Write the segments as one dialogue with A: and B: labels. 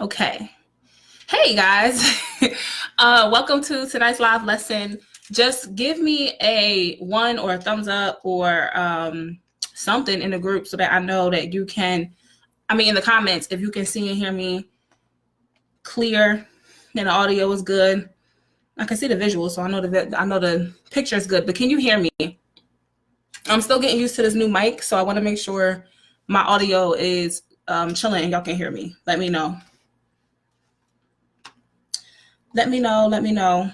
A: Okay. Hey guys, welcome to tonight's live lesson. Just give me a one or a thumbs up or something in the group so that I know that you can, in the comments, if you can see and hear me clear and the audio is good. I can see the visual, so I know the picture is good, but can you hear me? I'm still getting used to this new mic, so I want to make sure my audio is chilling and y'all can hear me. Let me know. Let me know.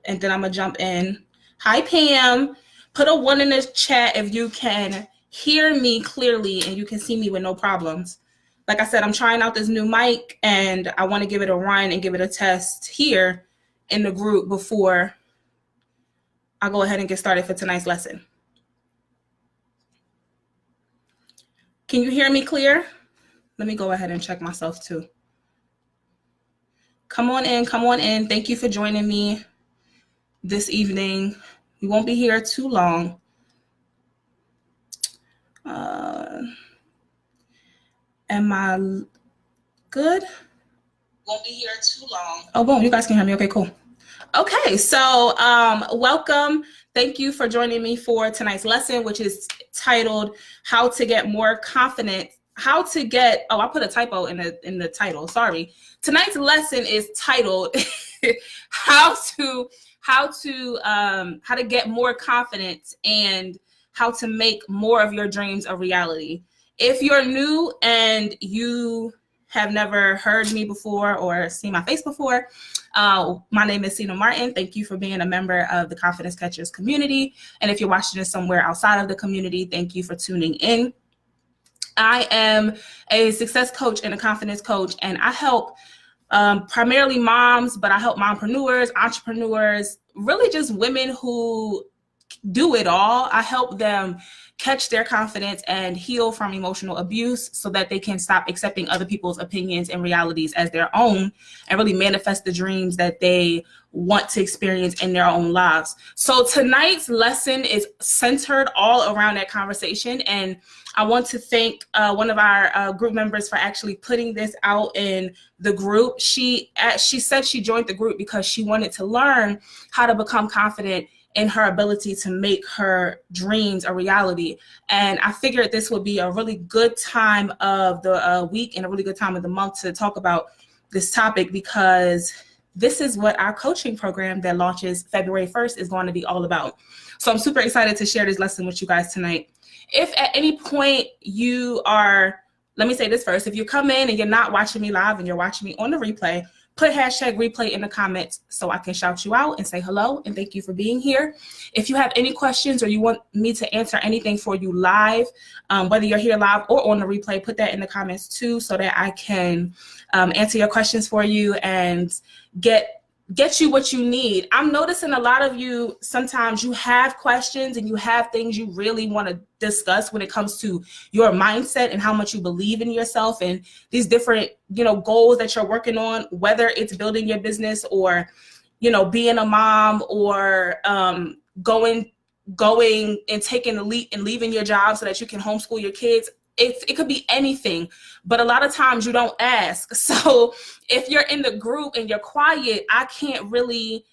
A: And then I'm going to jump in. Hi, Pam. Put a 1 in the chat if you can hear me clearly and you can see me with no problems. Like I said, I'm trying out this new mic and I want to give it a run and give it a test here in the group before I go ahead and get started for tonight's lesson. Can you hear me clear? Let me go ahead and check myself too. Come on in. Thank you for joining me this evening. We won't be here too long. Am I good? Won't be here too long. Oh, boom, you guys can hear me. Okay, cool. Okay, so welcome. Thank you for joining me for tonight's lesson, which is titled How to Get More Confident. I put a typo in the title. Sorry. Tonight's lesson is titled how to get more confidence and how to make more of your dreams a reality. If you're new and you have never heard me before or seen my face before, my name is Sina Martin. Thank you for being a member of the Confidence Catchers community. And if you're watching this somewhere outside of the community, thank you for tuning in. I am a success coach and a confidence coach, and I help primarily moms, but I help mompreneurs, entrepreneurs, really just women who do it all. I help them catch their confidence and heal from emotional abuse so that they can stop accepting other people's opinions and realities as their own and really manifest the dreams that they want to experience in their own lives. So tonight's lesson is centered all around that conversation. And I want to thank one of our group members for actually putting this out in the group. She said she joined the group because she wanted to learn how to become confident in her ability to make her dreams a reality. And I figured this would be a really good time of the week and a really good time of the month to talk about this topic, because this is what our coaching program that launches February 1st is going to be all about. So I'm super excited to share this lesson with you guys tonight. If at any point let me say this first, if you come in and you're not watching me live and you're watching me on the replay, put hashtag replay in the comments so I can shout you out and say hello and thank you for being here. If you have any questions or you want me to answer anything for you live, whether you're here live or on the replay, put that in the comments too so that I can answer your questions for you and get you what you need. I'm noticing a lot of you, sometimes you have questions and you have things you really want to discuss when it comes to your mindset and how much you believe in yourself and these different, goals that you're working on, whether it's building your business or, being a mom or going and taking the leap and leaving your job so that you can homeschool your kids. It could be anything, but a lot of times you don't ask. So if you're in the group and you're quiet, I can't really,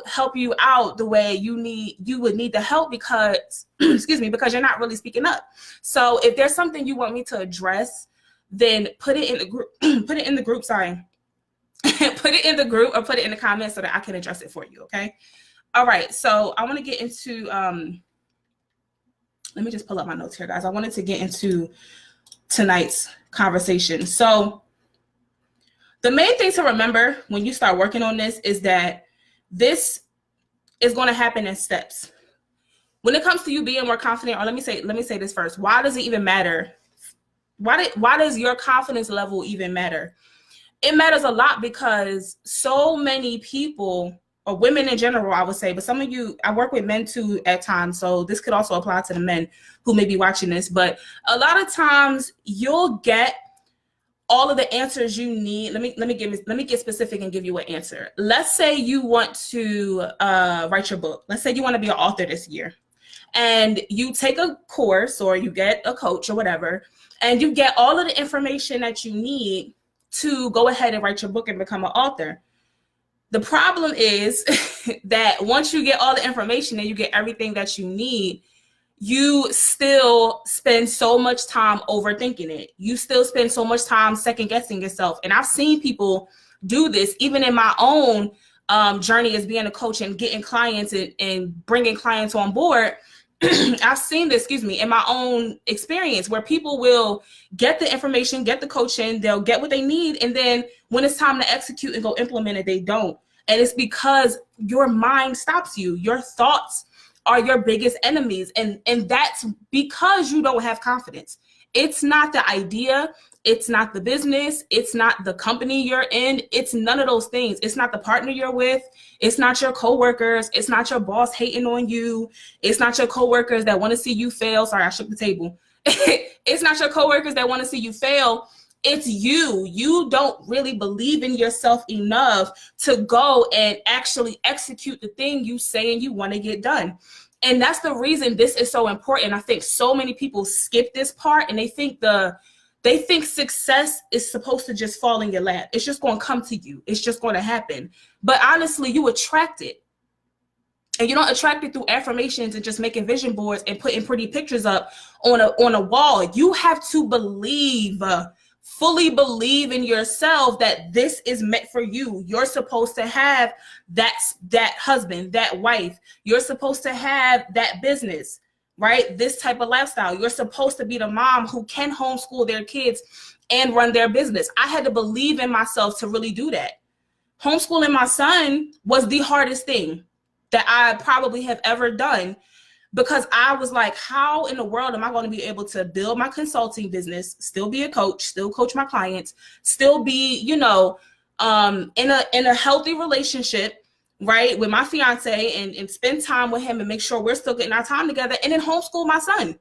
A: help you out the way you would need the help because, because you're not really speaking up. So if there's something you want me to address, then put it in the group, put it in the group or put it in the comments so that I can address it for you. Okay. All right. So I want to get into, let me just pull up my notes here, guys. I wanted to get into tonight's conversation. So the main thing to remember when you start working on this is that this is going to happen in steps. When it comes to you being more confident, or let me say this first. Why does it even matter? Why does your confidence level even matter? It matters a lot because so many people, or women in general, I would say, but some of you, I work with men too at times, so this could also apply to the men who may be watching this, but a lot of times you'll get all of the answers you need. Let me get specific and give you an answer. Let's say you want to write your book. Let's say you want to be an author this year, and you take a course or you get a coach or whatever, and you get all of the information that you need to go ahead and write your book and become an author. The problem is that once you get all the information and you get everything that you need, you still spend so much time overthinking it. You still spend so much time second guessing yourself. And I've seen people do this even in my own journey as being a coach and getting clients and bringing clients on board. I've seen this, in my own experience, where people will get the information, get the coaching, they'll get what they need. And then when it's time to execute and go implement it, they don't. And it's because your mind stops you. Your thoughts are your biggest enemies. And that's because you don't have confidence. It's not the idea. It's not the business. It's not the company you're in. It's none of those things. It's not the partner you're with. It's not your coworkers. It's not your boss hating on you. It's not your coworkers that want to see you fail. Sorry, I shook the table. It's not your coworkers that want to see you fail. It's you. You don't really believe in yourself enough to go and actually execute the thing you saying you want to get done. And that's the reason this is so important. I think so many people skip this part, and they think success is supposed to just fall in your lap. It's just going to come to you. It's just going to happen. But honestly, you attract it. And you don't attract it through affirmations and just making vision boards and putting pretty pictures up on a wall. You have to believe, fully believe in yourself that this is meant for you. You're supposed to have that husband, that wife. You're supposed to have that business, right? This type of lifestyle. You're supposed to be the mom who can homeschool their kids and run their business. I had to believe in myself to really do that. Homeschooling my son was the hardest thing that I probably have ever done, because I was like, how in the world am I going to be able to build my consulting business, still be a coach, still coach my clients, still be, in a healthy relationship, right, with my fiance, and spend time with him and make sure we're still getting our time together, and then homeschool my son?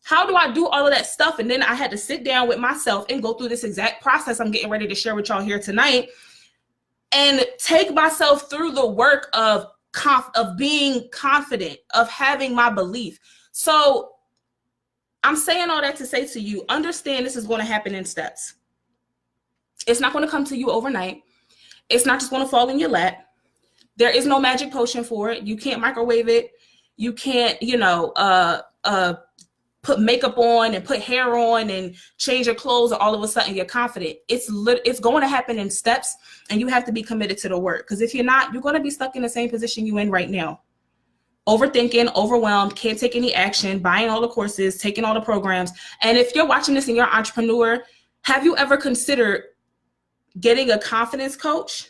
A: How do I do all of that stuff? And then I had to sit down with myself and go through this exact process I'm getting ready to share with y'all here tonight, and take myself through the work of being confident, of having my belief. So I'm saying all that to say to you, understand this is going to happen in steps. It's not going to come to you overnight. It's not just going to fall in your lap. There is no magic potion for it. You can't microwave it. You can't, put makeup on and put hair on and change your clothes, and all of a sudden you're confident. It's going to happen in steps, and you have to be committed to the work. Because if you're not, you're going to be stuck in the same position you're in right now. Overthinking, overwhelmed, can't take any action, buying all the courses, taking all the programs. And if you're watching this and you're an entrepreneur, have you ever considered getting a confidence coach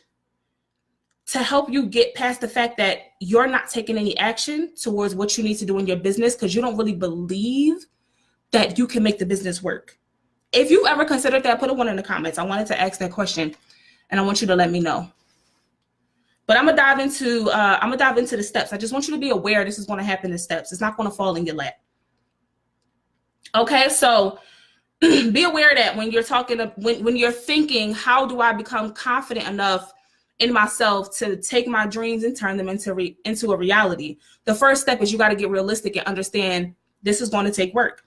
A: to help you get past the fact that you're not taking any action towards what you need to do in your business because you don't really believe that you can make the business work? If you ever considered that, put a 1 in the comments. I wanted to ask that question, and I want you to let me know. But I'm gonna dive into the steps. I just want you to be aware this is going to happen in steps. It's not going to fall in your lap. Okay, so be aware that when you're when you're thinking, how do I become confident enough in myself to take my dreams and turn them into a reality? The first step is you got to get realistic and understand this is going to take work.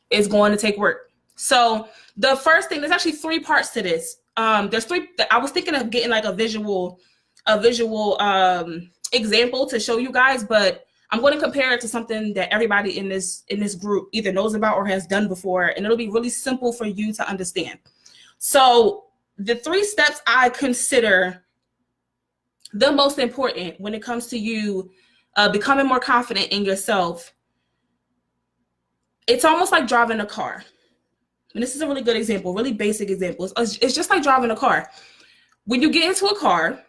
A: It's going to take work. So the first thing, there's actually 3 parts to this. There's 3. I was thinking of getting like a visual example to show you guys, but I'm going to compare it to something that everybody in this group either knows about or has done before, and it'll be really simple for you to understand. So the 3 steps I consider the most important when it comes to you becoming more confident in yourself, it's almost like driving a car. And this is a really good example, really basic example. It's just like driving a car. When you get into a car,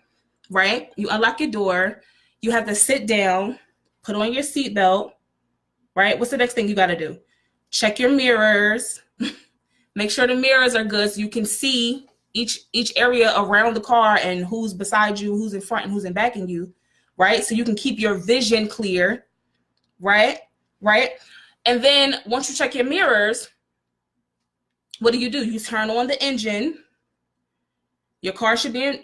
A: right, you unlock your door, you have to sit down, put on your seatbelt, right? What's the next thing you got to do? Check your mirrors, make sure the mirrors are good so you can see each area around the car and who's beside you, who's in front and who's in back of you, right? So you can keep your vision clear, right? And then once you check your mirrors, what do? You turn on the engine. Your car should be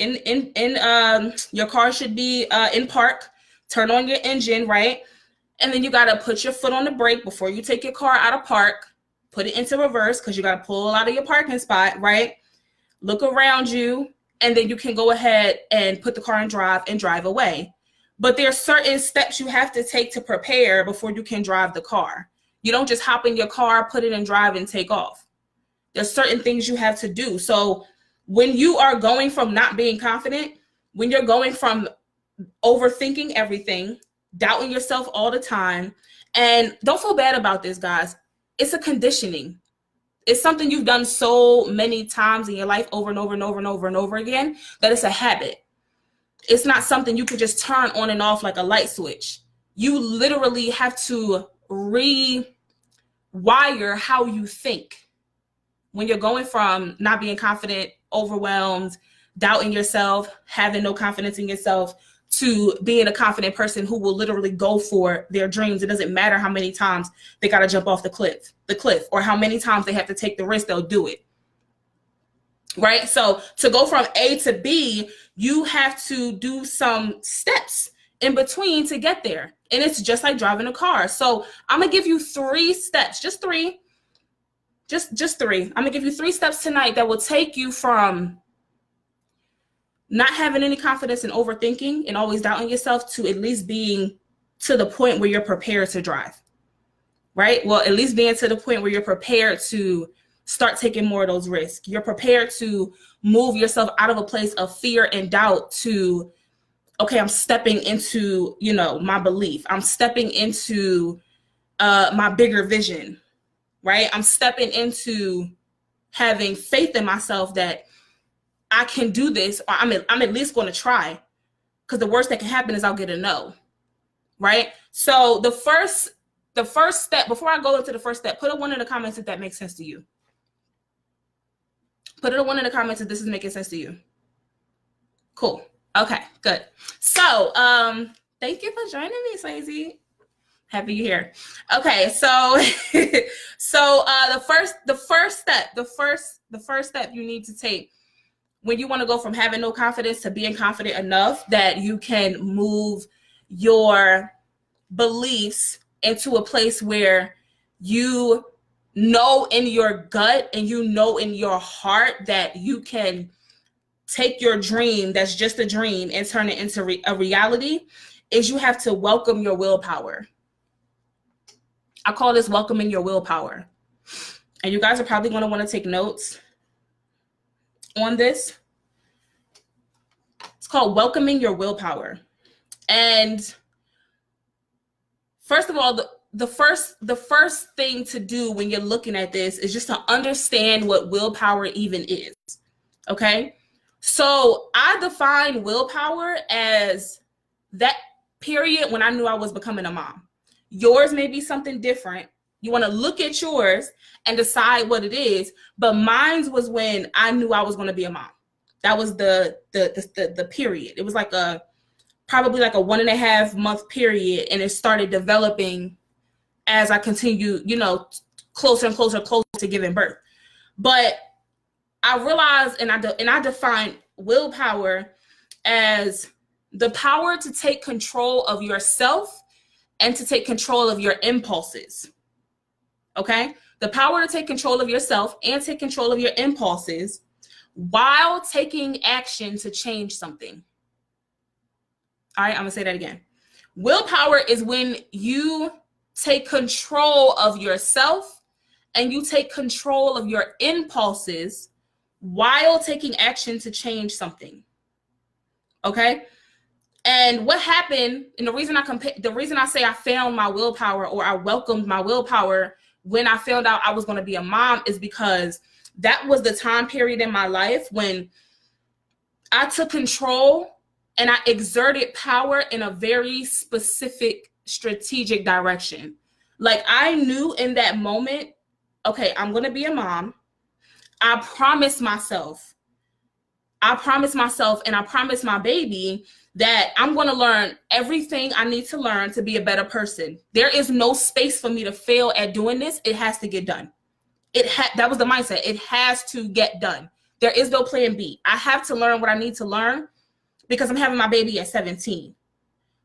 A: in park. Turn on your engine, right? And then you got to put your foot on the brake before you take your car out of park. put it into reverse because you got to pull out of your parking spot, right? Look around you, and then you can go ahead and put the car in drive and drive away. But there's certain steps you have to take to prepare before you can drive the car. You don't just hop in your car, put it in drive, and take off. There's certain things you have to do. So when you are going from not being confident, when you're going from overthinking everything, doubting yourself all the time, and don't feel bad about this, guys. It's a conditioning. It's something you've done so many times in your life over and over and over and over and over again that it's a habit. It's not something you can just turn on and off like a light switch. You literally have to rewire how you think when you're going from not being confident, overwhelmed, doubting yourself, having no confidence in yourself, to being a confident person who will literally go for their dreams. It doesn't matter how many times they got to jump off the cliff, or how many times they have to take the risk, they'll do it. Right? So to go from A to B, you have to do some steps in between to get there. And it's just like driving a car. So I'm going to give you 3 steps, just 3. Just 3. I'm going to give you 3 steps tonight that will take you from not having any confidence and overthinking and always doubting yourself to at least being to the point where you're prepared to drive, right? Well, at least being to the point where you're prepared to start taking more of those risks. You're prepared to move yourself out of a place of fear and doubt to, okay, I'm stepping into, my belief. I'm stepping into my bigger vision, right? I'm stepping into having faith in myself that I can do this, or I'm at least going to try, because the worst that can happen is I'll get a no, right? So the first step, before I go into the first step, put a 1 in the comments if that makes sense to you. Put a 1 in the comments if this is making sense to you. Cool. Okay, good. So thank you for joining me, Swayze. Happy you're here. Okay, so the first step you need to take when you want to go from having no confidence to being confident enough that you can move your beliefs into a place where you know in your gut and you know in your heart that you can take your dream that's just a dream and turn it into a reality, is you have to welcome your willpower. I call this welcoming your willpower. And you guys are probably going to want to take notes on this. It's called welcoming your willpower. And first of all, the first thing to do when you're looking at this is just to understand what willpower even is. Okay? So I define willpower as that period when I knew I was becoming a mom. Yours may be something different. You want to look at yours and decide what it is. But mine was when I knew I was going to be a mom. That was the period. It was like probably like a 1.5 month period. And it started developing as I continued, closer and closer to giving birth. But I realized, and I define willpower as the power to take control of yourself and to take control of your impulses. Okay? The power to take control of yourself and take control of your impulses while taking action to change something. All right, I'm gonna say that again. Willpower is when you take control of yourself and you take control of your impulses while taking action to change something. Okay? And what happened, and the reason I say I found my willpower, or I welcomed my willpower when I found out I was going to be a mom, is because that was the time period in my life when I took control and I exerted power in a very specific strategic direction. Like I knew in that moment, okay, I'm going to be a mom. I promised myself and I promised my baby that I'm going to learn everything I need to learn to be a better person. There is no space for me to fail at doing this. It has to get done. That was the mindset. It has to get done. There is no plan B. I have to learn what I need to learn because I'm having my baby at 17.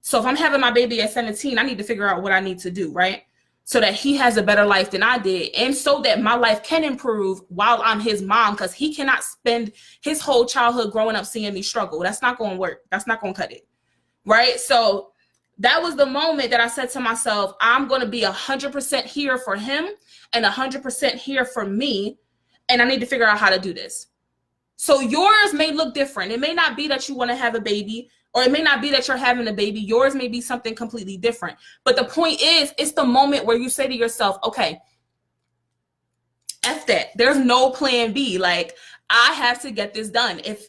A: So if I'm having my baby at 17, I need to figure out what I need to do, right? so that he has a better life than I did, and so that my life can improve while I'm his mom, because he cannot spend his whole childhood growing up seeing me struggle. That's not going to work. That's not going to cut it, right? So that was the moment that I said to myself, I'm going to be 100% here for him and 100% here for me, and I need to figure out how to do this. So yours may look different. It may not be that you want to have a baby, or it may not be that you're having a baby. Yours may be something completely different. But the point is, it's the moment where you say to yourself, okay, F that. There's no plan B. Like, I have to get this done. If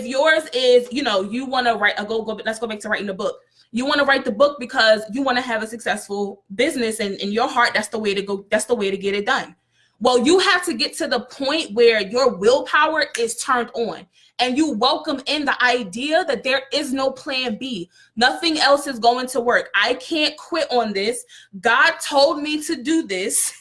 A: yours is, you know, you want to write let's go back to writing the book. You want to write the book because you want to have a successful business, and in your heart, that's the way to go. That's the way to get it done. Well, you have to get to the point where your willpower is turned on and you welcome in the idea that there is no plan B. Nothing else is going to work. I can't quit on this. God told me to do this.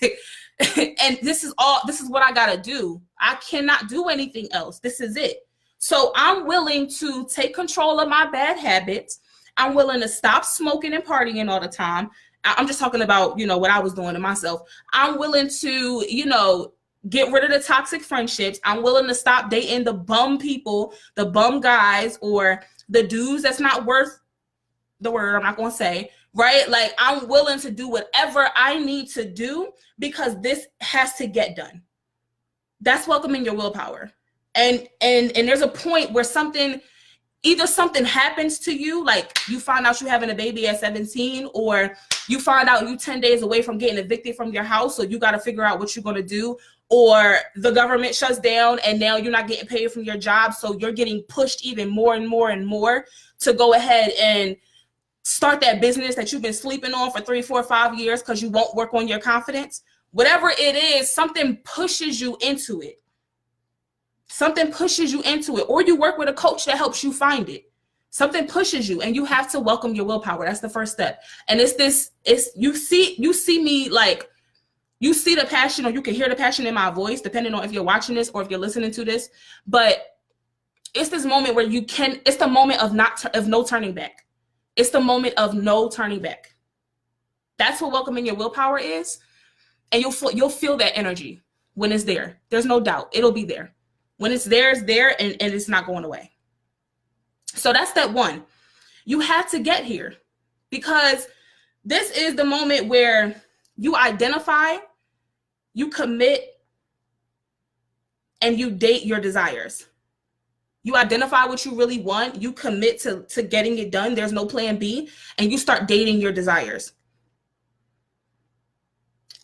A: And this is what I got to do. I cannot do anything else. This is it. So I'm willing to take control of my bad habits. I'm willing to stop smoking and partying all the time. I'm just talking about, you know, what I was doing to myself. I'm willing to, you know, get rid of the toxic friendships. I'm willing to stop dating the bum people, the bum guys, or the dudes that's not worth the word I'm not going to say, right? Like, I'm willing to do whatever I need to do because this has to get done. That's welcoming your willpower. And there's a point where either something happens to you, like you find out you're having a baby at 17, or you find out you 10 days away from getting evicted from your house, so you got to figure out what you're going to do, or the government shuts down and now you're not getting paid from your job, so you're getting pushed even more and more and more to go ahead and start that business that you've been sleeping on for 3, 4, 5 years because you won't work on your confidence. Whatever it is, something pushes you into it. Something pushes you into it, or you work with a coach that helps you find it. Something pushes you, and you have to welcome your willpower. That's the first step. And you see me, like, you see the passion, or you can hear the passion in my voice, depending on if you're watching this or if you're listening to this. But it's this moment where it's the moment of no turning back. It's the moment of no turning back. That's what welcoming your willpower is. And you'll feel that energy when it's there. There's no doubt. It'll be there. When it's there, and it's not going away. So that's step one. You have to get here, because this is the moment where you identify, you commit, and you date your desires. You identify what you really want, you commit to getting it done. There's no plan B, and you start dating your desires.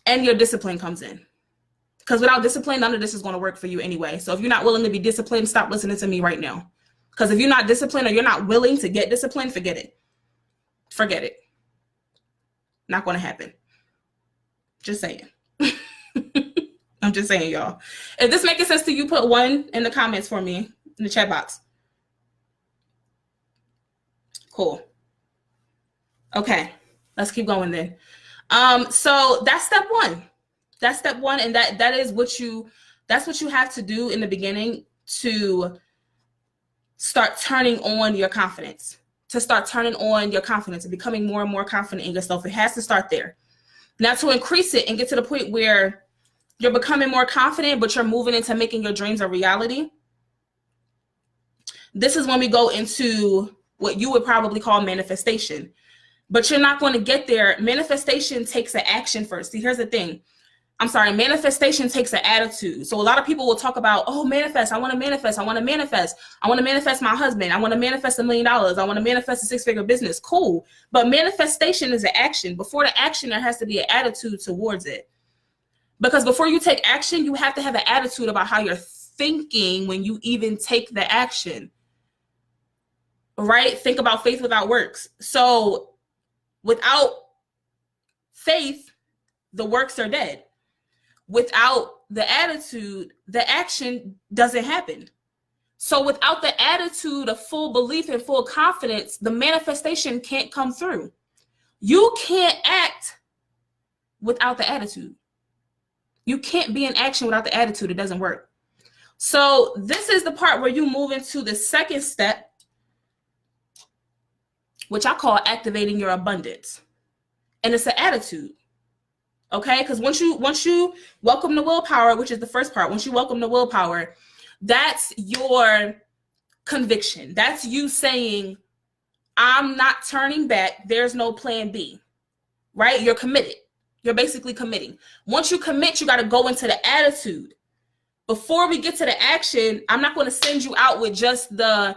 A: And your discipline comes in. Because without discipline, none of this is going to work for you anyway. So if you're not willing to be disciplined, stop listening to me right now. Because if you're not disciplined, or you're not willing to get disciplined, forget it. Forget it. Not going to happen. Just saying. I'm just saying, y'all. If this making sense to you, put 1 in the comments for me in the chat box. Cool. Okay, let's keep going then. So that's step 1. That's step 1, and that's what you have to do in the beginning to start turning on your confidence. To start turning on your confidence and becoming more and more confident in yourself. It has to start there. Now, to increase it and get to the point where you're becoming more confident, but you're moving into making your dreams a reality. This is when we go into what you would probably call manifestation. But you're not going to get there. Manifestation takes an action first. See, here's the thing. Manifestation takes an attitude. So a lot of people will talk about, oh, manifest. I want to manifest. I want to manifest. I want to manifest my husband. I want to manifest $1 million. I want to manifest a 6-figure business. Cool. But manifestation is an action. Before the action, there has to be an attitude towards it. Because before you take action, you have to have an attitude about how you're thinking when you even take the action. Right? Think about faith without works. So without faith, the works are dead. Without the attitude, the action doesn't happen. So without the attitude of full belief and full confidence, the manifestation can't come through. You can't act without the attitude. You can't be in action without the attitude. It doesn't work. So this is the part where you move into the second step, which I call activating your abundance. And it's an attitude. Okay, because once you welcome the willpower, which is the first part, once you welcome the willpower, that's your conviction. That's you saying, I'm not turning back. There's no plan B, right? You're committed. You're basically committing. Once you commit, you got to go into the attitude. Before we get to the action, I'm not going to send you out with just the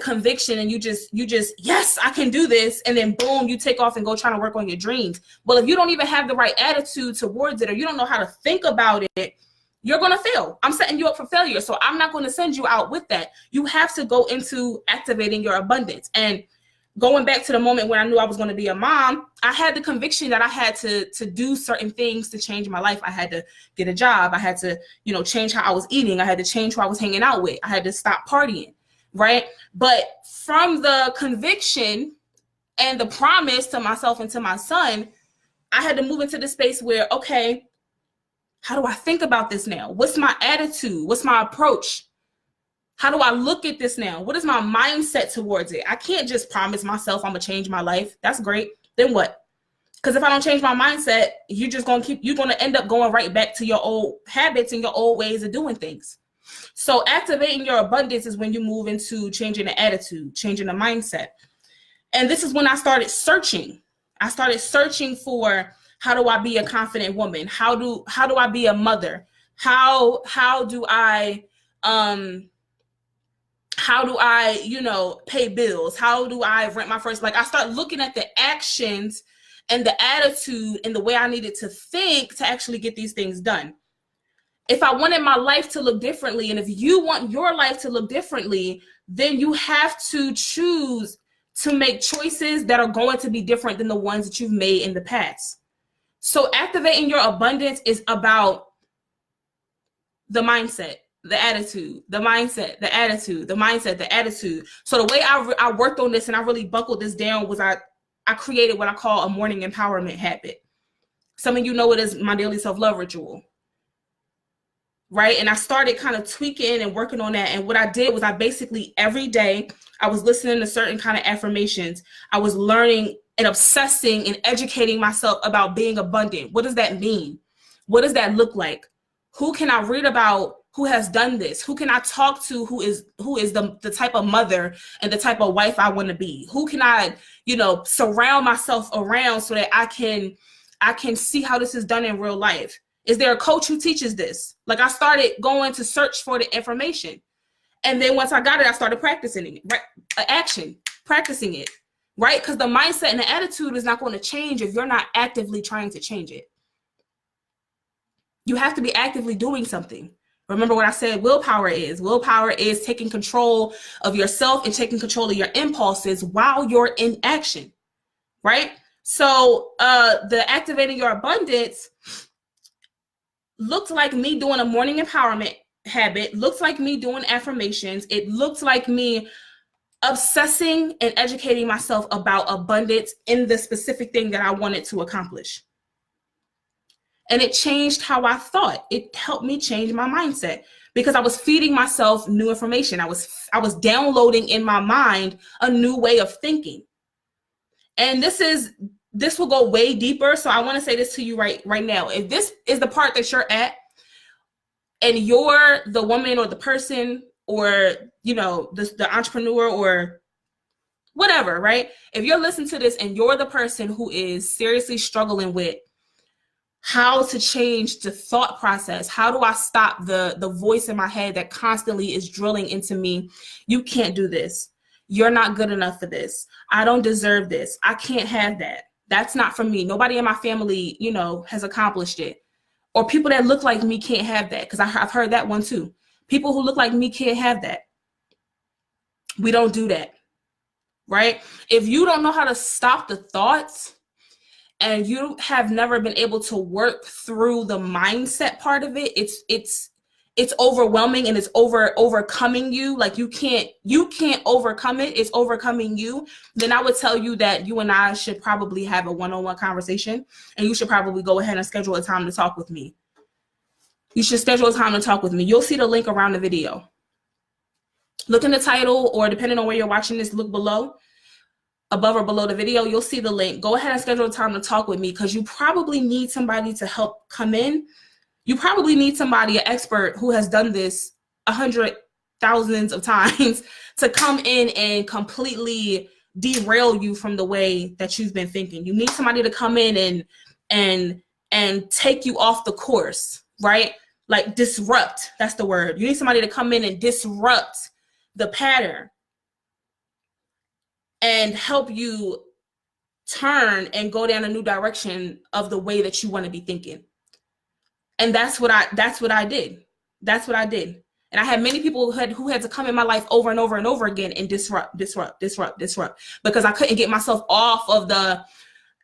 A: conviction and you just, yes, I can do this. And then boom, you take off and go trying to work on your dreams. Well, if you don't even have the right attitude towards it, or you don't know how to think about it, you're going to fail. I'm setting you up for failure. So I'm not going to send you out with that. You have to go into activating your abundance. And going back to the moment when I knew I was going to be a mom, I had the conviction that I had to do certain things to change my life. I had to get a job. I had to, change how I was eating. I had to change who I was hanging out with. I had to stop partying. Right. But from the conviction and the promise to myself and to my son, I had to move into the space where, okay, how do I think about this now? What's my attitude? What's my approach? How do I look at this now? What is my mindset towards it? I can't just promise myself I'm going to change my life. That's great. Then what? Because if I don't change my mindset, you're going to end up going right back to your old habits and your old ways of doing things. So activating your abundance is when you move into changing the attitude, changing the mindset. And this is when I started searching. I started searching for, how do I be a confident woman? How do I be a mother? How do I pay bills? How do I rent my first? Like, I start looking at the actions and the attitude and the way I needed to think to actually get these things done. If I wanted my life to look differently, and if you want your life to look differently, then you have to choose to make choices that are going to be different than the ones that you've made in the past. So activating your abundance is about the mindset, the attitude, the mindset, the attitude, the mindset, the attitude. So the way I worked on this and I really buckled this down was I created what I call a morning empowerment habit. Some of you know it as my daily self-love ritual. Right. And I started kind of tweaking and working on that. And what I did was I basically every day I was listening to certain kind of affirmations. I was learning and obsessing and educating myself about being abundant. What does that mean? What does that look like? Who can I read about who has done this? Who can I talk to who is the type of mother and the type of wife I want to be? Who can I, surround myself around so that I can see how this is done in real life? Is there a coach who teaches this? Like, I started going to search for the information. And then once I got it, I started practicing it, right? Practicing it, right? Because the mindset and the attitude is not going to change if you're not actively trying to change it. You have to be actively doing something. Remember what I said willpower is. Willpower is taking control of yourself and taking control of your impulses while you're in action, right? So the activating your abundance looked like me doing a morning empowerment habit, looked like me doing affirmations. It looked like me obsessing and educating myself about abundance in the specific thing that I wanted to accomplish. And it changed how I thought. It helped me change my mindset because I was feeding myself new information. I was downloading in my mind a new way of thinking. And this will go way deeper. So I want to say this to you right now. If this is the part that you're at and you're the woman or the person or, the entrepreneur or whatever, right? If you're listening to this and you're the person who is seriously struggling with how to change the thought process, how do I stop the voice in my head that constantly is drilling into me, you can't do this. You're not good enough for this. I don't deserve this. I can't have that. That's not for me. Nobody in my family, has accomplished it. Or people that look like me can't have that, because I've heard that one too. People who look like me can't have that. We don't do that, right? If you don't know how to stop the thoughts and you have never been able to work through the mindset part of it, it's overwhelming and it's overcoming you. Like you can't overcome it. It's overcoming you. Then I would tell you that you and I should probably have a one-on-one conversation, and you should probably go ahead and schedule a time to talk with me. You should schedule a time to talk with me. You'll see the link around the video. Look in the title, or depending on where you're watching this, look below. above or below the video, you'll see the link. Go ahead and schedule a time to talk with me, because you probably need somebody to help come in. You probably need somebody, an expert who has done this 100,000s of times, to come in and completely derail you from the way that you've been thinking. You need somebody to come in and take you off the course, right? Like disrupt, that's the word. You need somebody to come in and disrupt the pattern and help you turn and go down a new direction of the way that you want to be thinking. And that's what I did. That's what I did. And I had many people who had to come in my life over and over and over again and disrupt, because I couldn't get myself off of the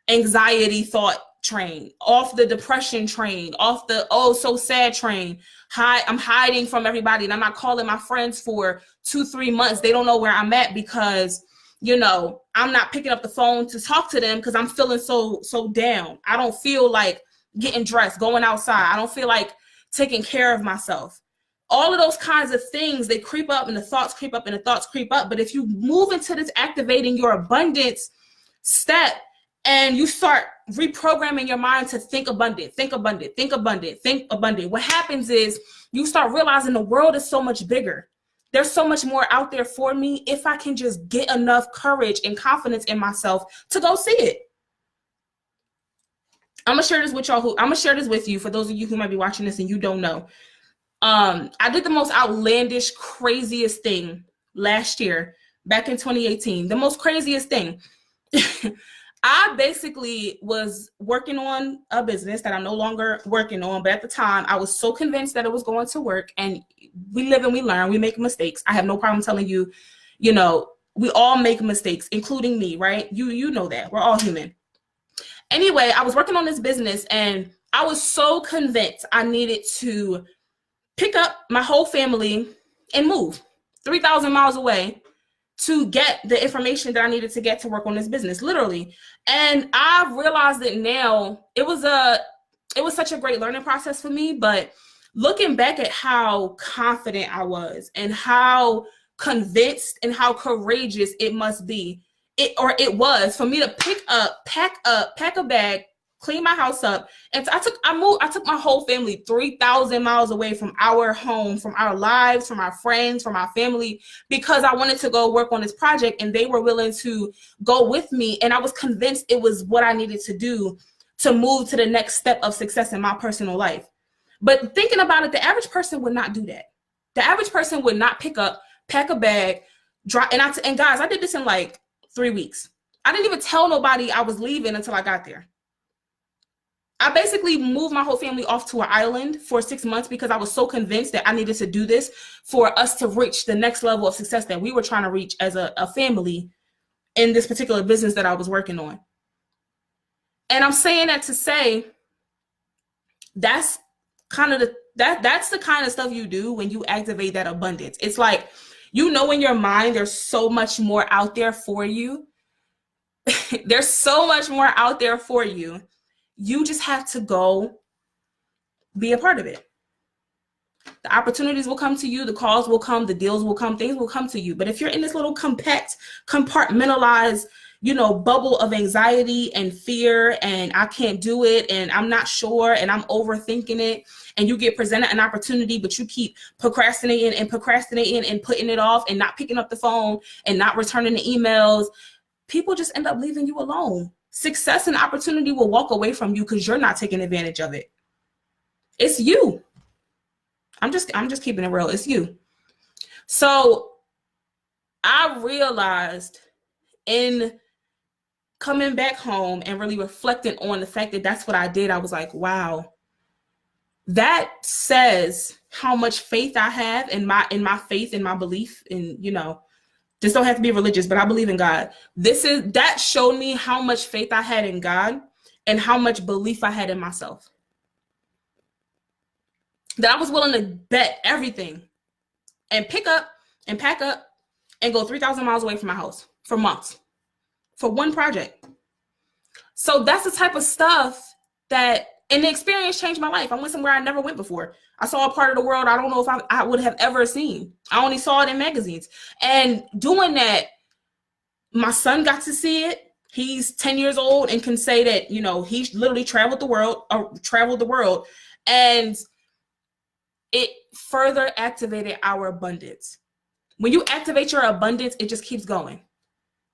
A: anxiety thought train, off the depression train, off the oh so sad train. I'm hiding from everybody, and I'm not calling my friends for 2-3 months. They don't know where I'm at, because I'm not picking up the phone to talk to them because I'm feeling so down. I don't feel like getting dressed, going outside. I don't feel like taking care of myself. All of those kinds of things, they creep up, and the thoughts creep up, and the thoughts creep up. But if you move into this activating your abundance step, and you start reprogramming your mind to think abundant, what happens is you start realizing the world is so much bigger. There's so much more out there for me if I can just get enough courage and confidence in myself to go see it. I'm gonna share this with y'all. I'm gonna share this with you for those of you who might be watching this and you don't know. I did the most outlandish, craziest thing last year, back in 2018. The most craziest thing. I basically was working on a business that I'm no longer working on, but at the time I was so convinced that it was going to work. And we live and we learn, we make mistakes. I have no problem telling you, we all make mistakes, including me, right? You know that, we're all human. Anyway, I was working on this business, and I was so convinced I needed to pick up my whole family and move 3,000 miles away to get the information that I needed to get to work on this business, literally. And I realized that now it was such a great learning process for me. But looking back at how confident I was and how convinced and how courageous it must be, it was for me to pack a bag, clean my house up. And I took my whole family 3,000 miles away from our home, from our lives, from our friends, from our family, because I wanted to go work on this project, and they were willing to go with me. And I was convinced it was what I needed to do to move to the next step of success in my personal life. But thinking about it, the average person would not do that. The average person would not pack a bag, drive. And guys, I did this in like 3 weeks. I didn't even tell nobody I was leaving until I got there. I basically moved my whole family off to an island for 6 months because I was so convinced that I needed to do this for us to reach the next level of success that we were trying to reach as a family in this particular business that I was working on. And I'm saying that to say that's that's the kind of stuff you do when you activate that abundance. It's like, in your mind, there's so much more out there for you. There's so much more out there for you. You just have to go be a part of it. The opportunities will come to you. The calls will come. The deals will come. Things will come to you. But if you're in this little compact, compartmentalized, bubble of anxiety and fear, and I can't do it, and I'm not sure, and I'm overthinking it, and you get presented an opportunity, but you keep procrastinating and putting it off and not picking up the phone and not returning the emails, people just end up leaving you alone. Success and opportunity will walk away from you because you're not taking advantage of it. It's you. I'm just keeping it real. It's you. So I realized in coming back home and really reflecting on the fact that that's what I did, I was like, wow, that says how much faith I have in my faith and my belief in, just don't have to be religious, but I believe in God. That showed me how much faith I had in God and how much belief I had in myself. That I was willing to bet everything and pick up and pack up and go 3,000 miles away from my house for months for one project. So that's the type of stuff and the experience changed my life. I went somewhere I never went before. I saw a part of the world I don't know if I would have ever seen. I only saw it in magazines. And doing that My son got to see it. He's 10 years old and can say that, you know, he literally traveled the world, and it further activated our abundance. When you activate your abundance, it just keeps going.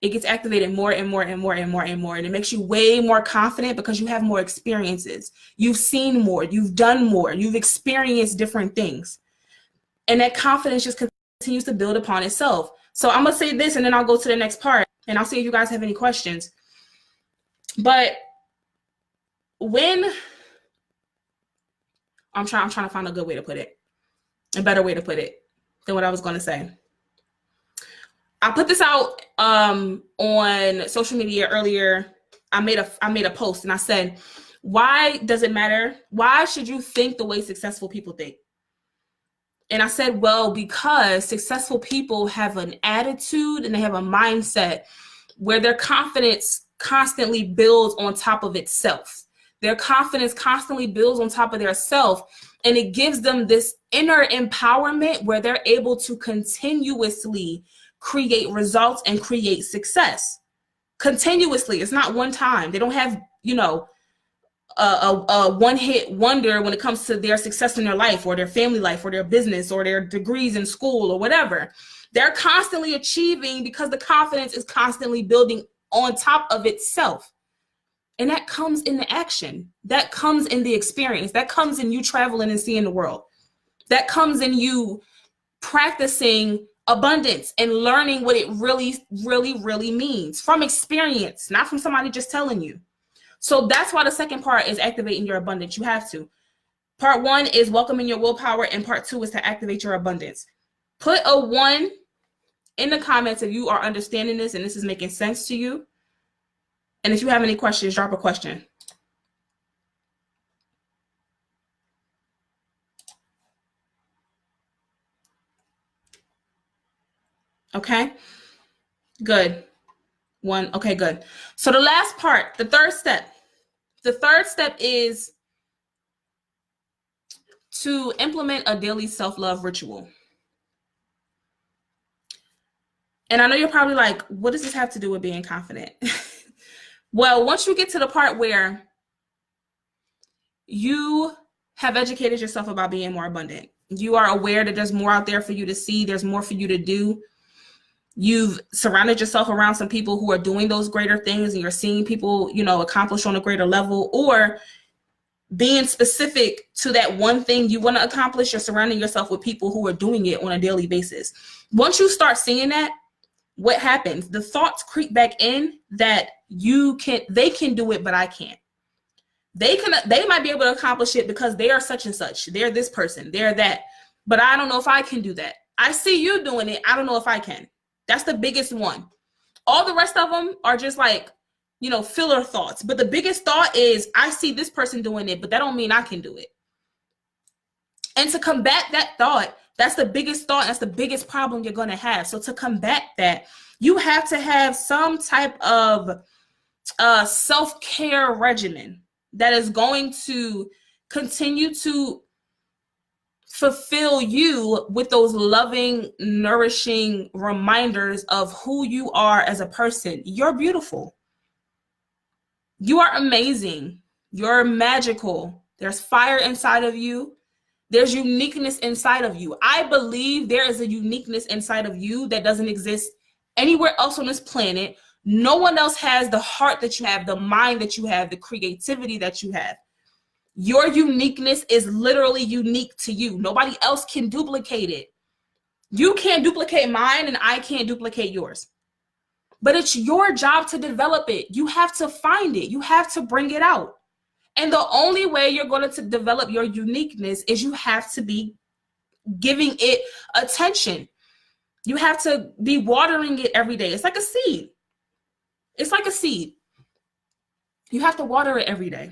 A: It gets activated more and more and more and more and more. And it makes you way more confident because you have more experiences. You've seen more, you've done more, you've experienced different things. And that confidence just continues to build upon itself. So I'm going to say this and then I'll go to the next part and I'll see if you guys have any questions. But when I'm trying to find a good way to put it, a better way to put it than what I was going to say. I put this out on social media earlier. I made a post and I said, why does it matter? Why should you think the way successful people think? And I said, well, because successful people have an attitude and they have a mindset where their confidence constantly builds on top of itself. Their confidence constantly builds on top of their self, and it gives them this inner empowerment where they're able to continuously create results and create success. Continuously. It's not one time. They don't have, you know, a one-hit wonder when it comes to their success in their life or their family life or their business or their degrees in school or whatever. They're constantly achieving because the confidence is constantly building on top of itself. And that comes in the action. That comes in the experience. That comes in you traveling and seeing the world. That comes in you practicing abundance and learning what it really, really, really means from experience, not from somebody just telling you. So that's why the second part is activating your abundance. You have to. Part 1 is welcoming your willpower, and part 2 is to activate your abundance. Put a 1 in the comments if you are understanding this and this is making sense to you. And if you have any questions, drop a question. Okay, good. 1, okay, good. So the last part, the third step is to implement a daily self-love ritual. And I know you're probably like, what does this have to do with being confident? Well, once you get to the part where you have educated yourself about being more abundant, you are aware that there's more out there for you to see, there's more for you to do. You've surrounded yourself around some people who are doing those greater things, and you're seeing people, you know, accomplish on a greater level, or being specific to that one thing you want to accomplish. You're surrounding yourself with people who are doing it on a daily basis. Once you start seeing that, what happens? The thoughts creep back in that they can do it, but I can't. They might be able to accomplish it because they are such and such. They're this person, they're that, but I don't know if I can do that. I see you doing it. I don't know if I can. That's the biggest one. All the rest of them are just like, you know, filler thoughts. But the biggest thought is, I see this person doing it, but that don't mean I can do it. And to combat that thought, that's the biggest thought. That's the biggest problem you're going to have. So to combat that, you have to have some type of self-care regimen that is going to continue to fulfill you with those loving, nourishing reminders of who you are as a person. You're beautiful. You are amazing. You're magical. There's fire inside of you. There's uniqueness inside of you. I believe there is a uniqueness inside of you that doesn't exist anywhere else on this planet. No one else has the heart that you have, the mind that you have, the creativity that you have. Your uniqueness is literally unique to you. Nobody else can duplicate it. You can't duplicate mine, and I can't duplicate yours. But it's your job to develop it. You have to find it. You have to bring it out. And the only way you're going to develop your uniqueness is you have to be giving it attention. You have to be watering it every day. It's like a seed. It's like a seed. You have to water it every day.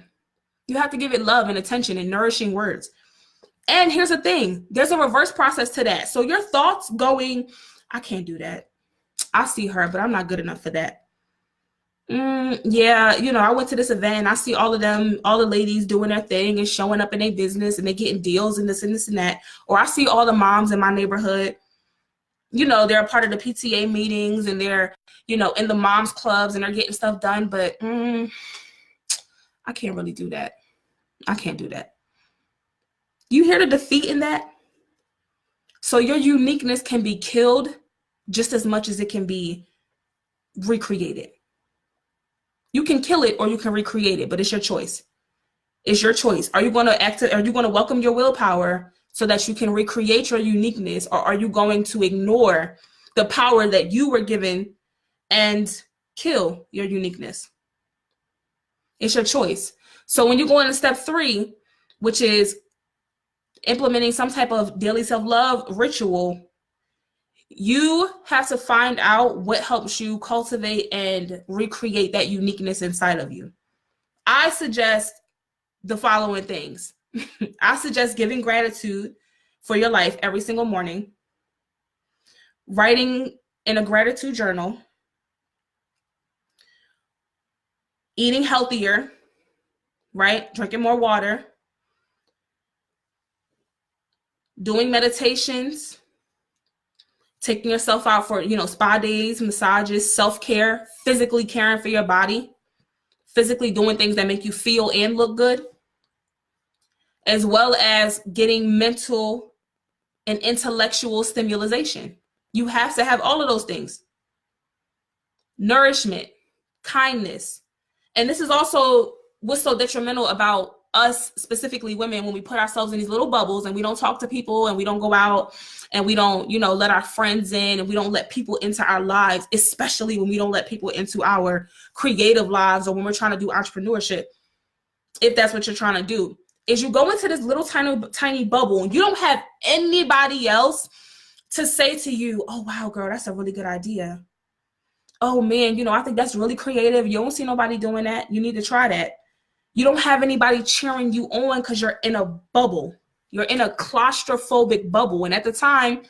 A: You have to give it love and attention and nourishing words. And here's the thing. There's a reverse process to that. So your thoughts going, I can't do that. I see her, but I'm not good enough for that. Yeah, you know, I went to this event and I see all of them, all the ladies doing their thing and showing up in their business and they getting deals and this and this and that. Or I see all the moms in my neighborhood they're a part of the PTA meetings and they're, in the moms clubs and they're getting stuff done. But I can't really do that. I can't do that. You hear the defeat in that? So your uniqueness can be killed just as much as it can be recreated. You can kill it or you can recreate it, but it's your choice. It's your choice. Are you going to welcome your willpower so that you can recreate your uniqueness, or are you going to ignore the power that you were given and kill your uniqueness? It's your choice. So when you go into step 3, which is implementing some type of daily self-love ritual, you have to find out what helps you cultivate and recreate that uniqueness inside of you. I suggest the following things. I suggest giving gratitude for your life every single morning, writing in a gratitude journal, eating healthier, right? Drinking more water, doing meditations, taking yourself out for, spa days, massages, self-care, physically caring for your body, physically doing things that make you feel and look good, as well as getting mental and intellectual stimulation. You have to have all of those things. Nourishment, kindness. And this is also what's so detrimental about us, specifically women, when we put ourselves in these little bubbles and we don't talk to people and we don't go out and we don't, let our friends in and we don't let people into our lives, especially when we don't let people into our creative lives or when we're trying to do entrepreneurship, if that's what you're trying to do, is you go into this little tiny bubble and you don't have anybody else to say to you, oh, wow, girl, that's a really good idea. Oh, man, I think that's really creative. You don't see nobody doing that. You need to try that. You don't have anybody cheering you on because you're in a bubble. You're in a claustrophobic bubble. And at the time,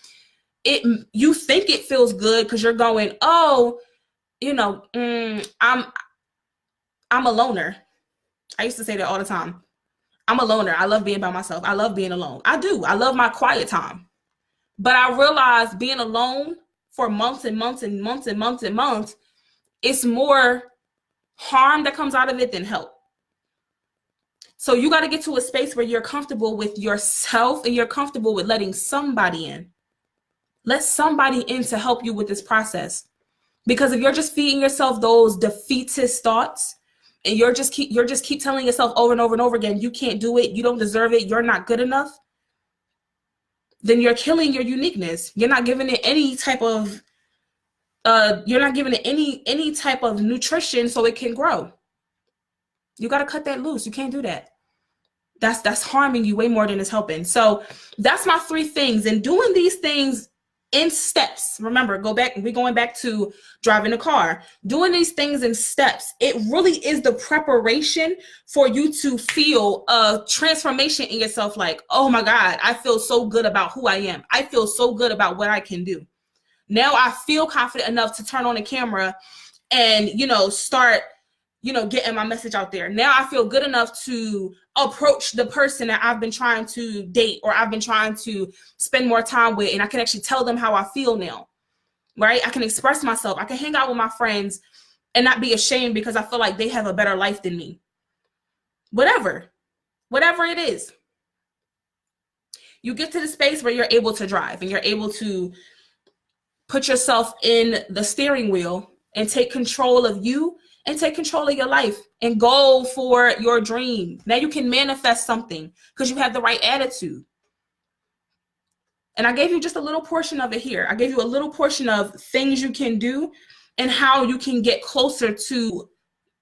A: you think it feels good because you're going, oh, I'm a loner. I used to say that all the time. I'm a loner. I love being by myself. I love being alone. I do. I love my quiet time. But I realized being alone for months and months and months and months and months, it's more harm that comes out of it than help. So you got to get to a space where you're comfortable with yourself and you're comfortable with letting somebody in. Let somebody in to help you with this process. Because if you're just feeding yourself those defeatist thoughts and you're just keep telling yourself over and over and over again, you can't do it, you don't deserve it, you're not good enough, then you're killing your uniqueness. You're not giving it any type of any type of nutrition so it can grow. You got to cut that loose. You can't do that. That's harming you way more than it's helping. So that's my 3 things. And doing these things in steps. Remember, we're going back to driving a car. Doing these things in steps. It really is the preparation for you to feel a transformation in yourself. Like, oh my God, I feel so good about who I am. I feel so good about what I can do. Now I feel confident enough to turn on a camera and, start getting my message out there. Now I feel good enough to approach the person that I've been trying to date or I've been trying to spend more time with, and I can actually tell them how I feel now, right? I can express myself. I can hang out with my friends and not be ashamed because I feel like they have a better life than me. Whatever it is. You get to the space where you're able to drive and you're able to put yourself in the steering wheel and take control of you and take control of your life and go for your dream. Now you can manifest something because you have the right attitude. And I gave you just a little portion of it here. I gave you a little portion of things you can do and how you can get closer to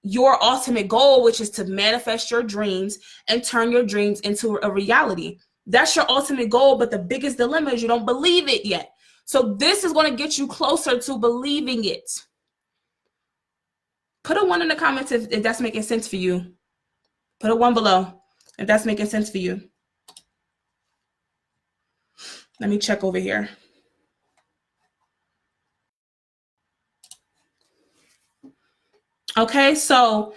A: your ultimate goal, which is to manifest your dreams and turn your dreams into a reality. That's your ultimate goal, but the biggest dilemma is you don't believe it yet. So this is going to get you closer to believing it. Put a 1 in the comments if that's making sense for you. Put a 1 below if that's making sense for you. Let me check over here. Okay, so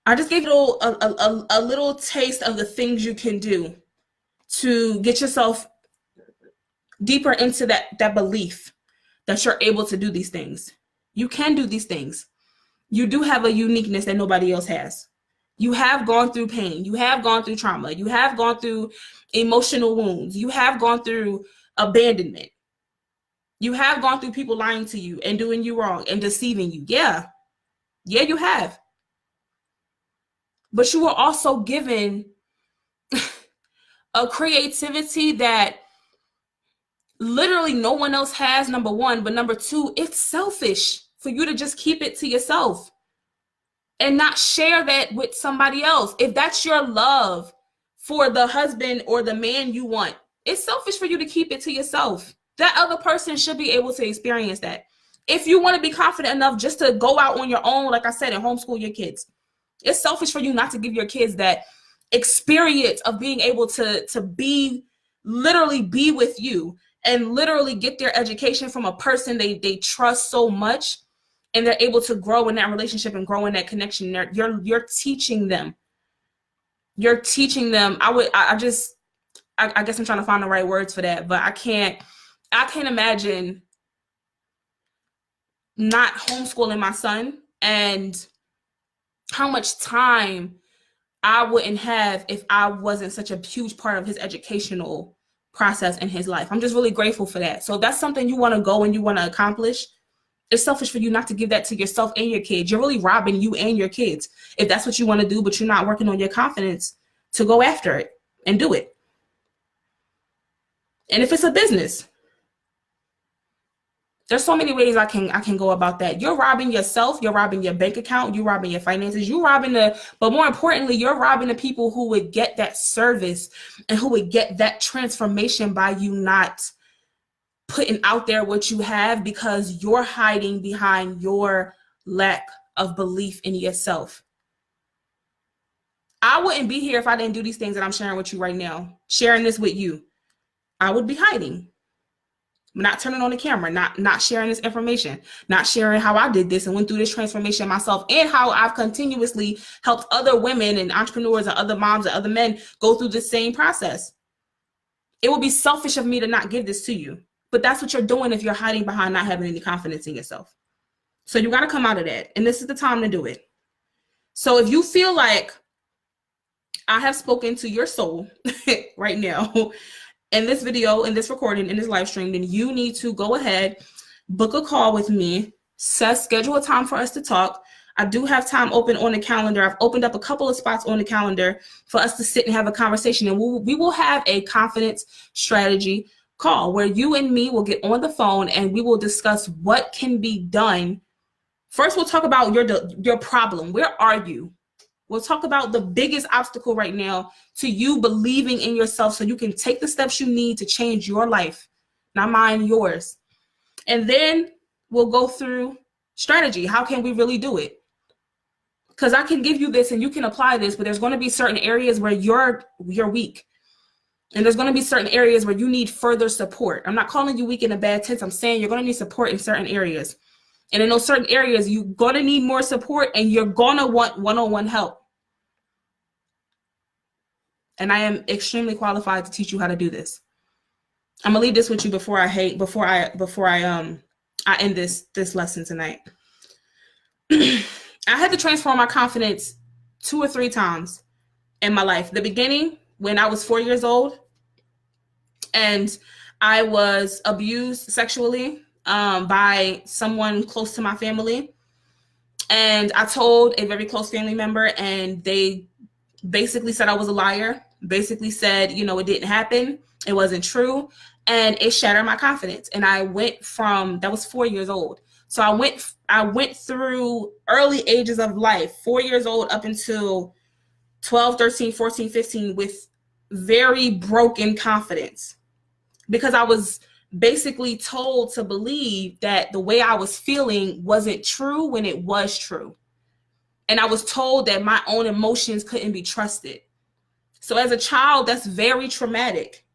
A: I just gave you a little taste of the things you can do to get yourself deeper into that belief. that you're able to do these things. You can do these things. You do have a uniqueness that nobody else has. You have gone through pain. You have gone through trauma. You have gone through emotional wounds. You have gone through abandonment. You have gone through people lying to you and doing you wrong and deceiving you. Yeah, you have. But you were also given a creativity that literally no one else has, number one. But number two, it's selfish for you to just keep it to yourself and not share that with somebody else. If that's your love for the husband or the man you want, it's selfish for you to keep it to yourself. That other person should be able to experience that. If you want to be confident enough just to go out on your own, like I said, and homeschool your kids, it's selfish for you not to give your kids that experience of being able to literally be with you and literally get their education from a person they trust so much, and they're able to grow in that relationship and grow in that connection. You're teaching them. You're teaching them. I guess I'm trying to find the right words for that, but I can't imagine not homeschooling my son and how much time I wouldn't have if I wasn't such a huge part of his educational process in his life. I'm just really grateful for that. So if that's something you want to go and you want to accomplish, it's selfish for you not to give that to yourself and your kids. You're really robbing you and your kids if that's what you want to do, but you're not working on your confidence to go after it and do it. And if it's a business, there's so many ways I can go about that. You're robbing yourself. You're robbing your bank account. You're robbing your finances. You're robbing but more importantly, you're robbing the people who would get that service and who would get that transformation by you not putting out there what you have, because you're hiding behind your lack of belief in yourself. I wouldn't be here if I didn't do these things that I'm sharing with you right now. Sharing this with you, I would be hiding. Not turning on the camera, not sharing this information, not sharing how I did this and went through this transformation myself, and how I've continuously helped other women and entrepreneurs and other moms and other men go through the same process. It would be selfish of me to not give this to you, but that's what you're doing if you're hiding behind not having any confidence in yourself. So you got to come out of that, and this is the time to do it. So if you feel like I have spoken to your soul right now, in this video, in this recording, in this live stream, then you need to go ahead, book a call with me, schedule a time for us to talk. I do have time open on the calendar. I've opened up a couple of spots on the calendar for us to sit and have a conversation. And we will have a confidence strategy call where you and me will get on the phone and we will discuss what can be done. First, we'll talk about your problem. Where are you? We'll talk about the biggest obstacle right now to you believing in yourself so you can take the steps you need to change your life, not mine, yours. And then we'll go through strategy. How can we really do it? Because I can give you this and you can apply this, but there's going to be certain areas where you're weak. And there's going to be certain areas where you need further support. I'm not calling you weak in a bad sense. I'm saying you're going to need support in certain areas. And in those certain areas, you're going to need more support and you're going to want one-on-one help. And I am extremely qualified to teach you how to do this. I'm gonna leave this with you before I end this lesson tonight. I had to transform my confidence 2 or 3 times in my life. The beginning, when I was 4 years old, and I was abused sexually by someone close to my family, and I told a very close family member, and they basically said I was a liar, basically said, it didn't happen. It wasn't true. And it shattered my confidence. And I went from, that was 4 years old. So I went through early ages of life, 4 years old up until 12, 13, 14, 15 with very broken confidence, because I was basically told to believe that the way I was feeling wasn't true when it was true. And I was told that my own emotions couldn't be trusted. So as a child, that's very traumatic.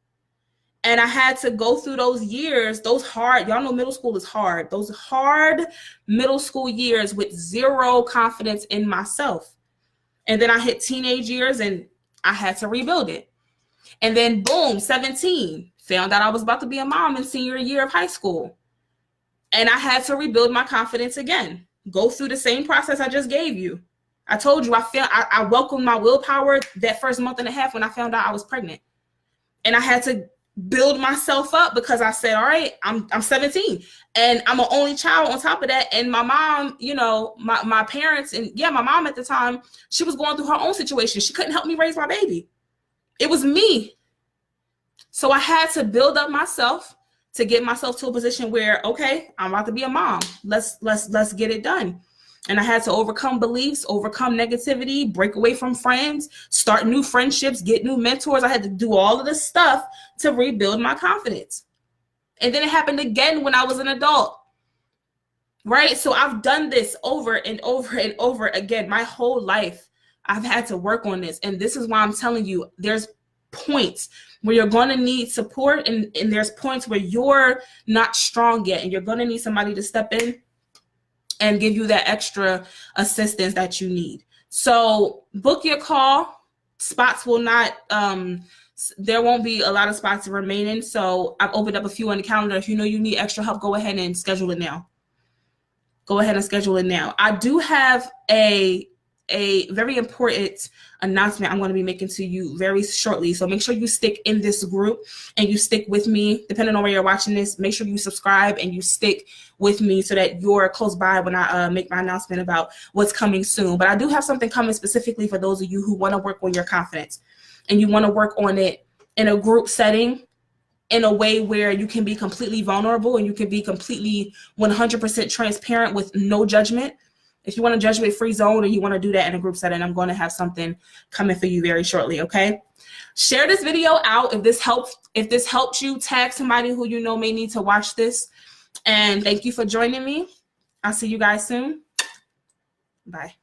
A: And I had to go through those years, those hard, y'all know middle school is hard, those hard middle school years with zero confidence in myself. And then I hit teenage years and I had to rebuild it. And then boom, 17, found out I was about to be a mom in senior year of high school. And I had to rebuild my confidence again. Go through the same process I just gave you. I told you I welcomed my willpower that first month and a half when I found out I was pregnant. And I had to build myself up because I said, all right, I'm 17 and I'm an only child on top of that. And my mom, you know, my parents and my mom at the time, she was going through her own situation. She couldn't help me raise my baby. It was me. So I had to build up myself to get myself to a position where, okay, I'm about to be a mom. Let's get it done. And I had to overcome beliefs, overcome negativity, break away from friends, start new friendships, get new mentors. I had to do all of this stuff to rebuild my confidence. And then it happened again when I was an adult, right? So I've done this over and over and over again. My whole life, I've had to work on this. And this is why I'm telling you, there's points where you're going to need support, and there's points where you're not strong yet, and you're going to need somebody to step in and give you that extra assistance that you need. So book your call. Spots will not, there won't be a lot of spots remaining. So I've opened up a few on the calendar. If you know you need extra help, go ahead and schedule it now. Go ahead and schedule it now. I do have a very important announcement I'm going to be making to you very shortly. So make sure you stick in this group and you stick with me. Depending on where you're watching this, make sure you subscribe and you stick with me so that you're close by when I make my announcement about what's coming soon. But I do have something coming specifically for those of you who want to work on your confidence and you want to work on it in a group setting, in a way where you can be completely vulnerable and you can be completely 100% transparent with no judgment. If you want a judgment-free zone and you want to do that in a group setting, I'm going to have something coming for you very shortly, okay? Share this video out if this helps you. Tag somebody who you know may need to watch this. And thank you for joining me. I'll see you guys soon. Bye.